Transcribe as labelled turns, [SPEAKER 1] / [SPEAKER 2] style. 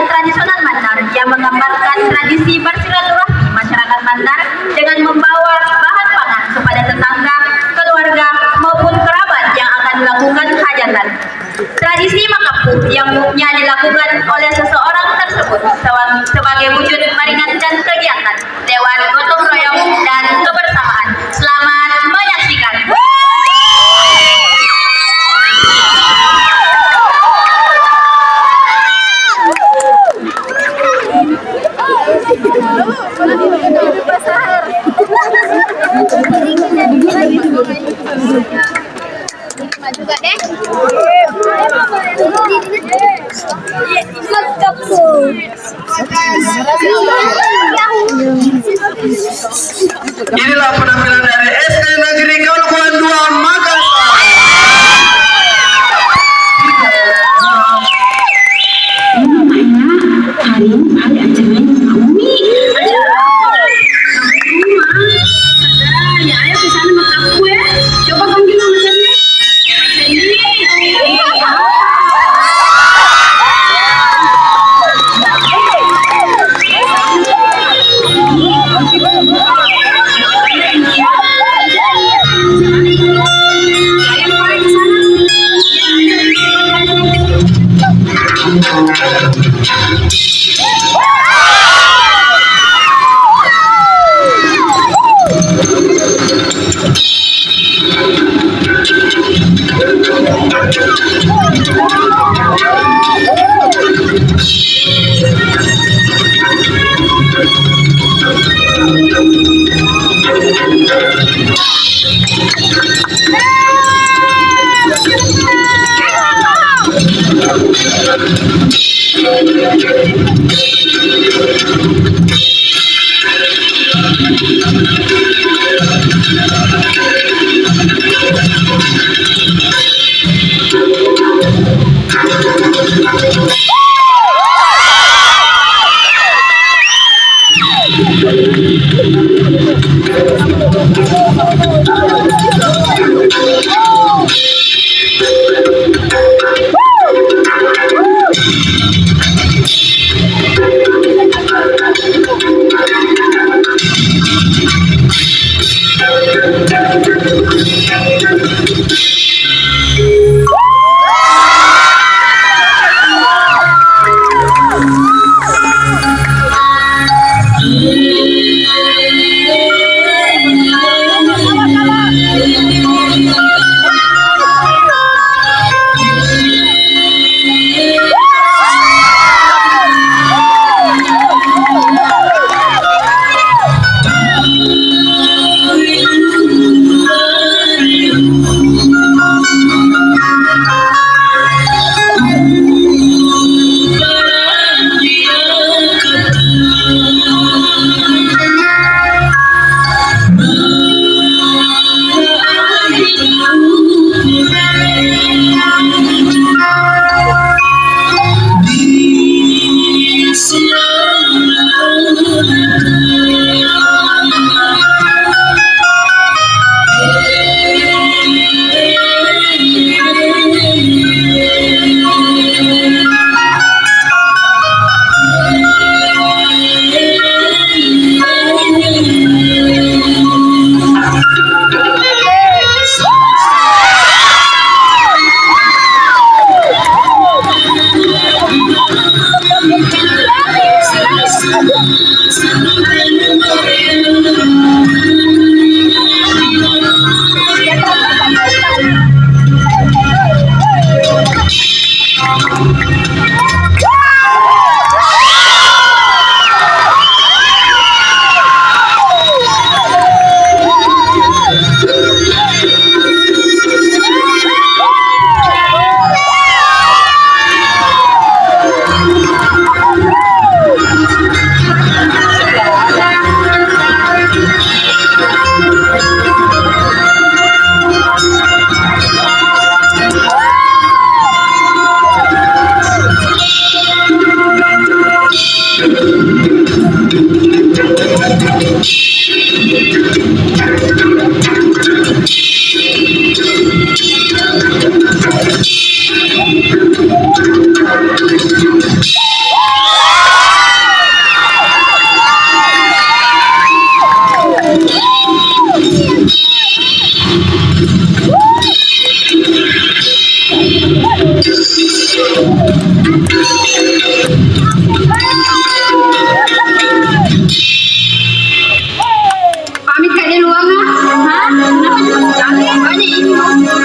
[SPEAKER 1] tradisional Mandar yang menggambarkan tradisi bersilaturahmi masyarakat Mandar dengan membawa bahan pangan kepada tetangga, keluarga maupun kerabat yang akan melakukan hajatan. Tradisi Makkappu yang umumnya dilakukan oleh seseorang tersebut sebagai wujud meringankan kegiatan lewat gotong royong dan kebersamaan. Selamat menyaksikan.
[SPEAKER 2] Juga deh. Makkappu.
[SPEAKER 3] Inilah penampilan dari SDN Negeri Kalukuang 2 Makassar.
[SPEAKER 4] Hari ini ada acara Umi. Ya ayo ke sana Makkappu ya. Coba panggil nama saya.
[SPEAKER 3] Go!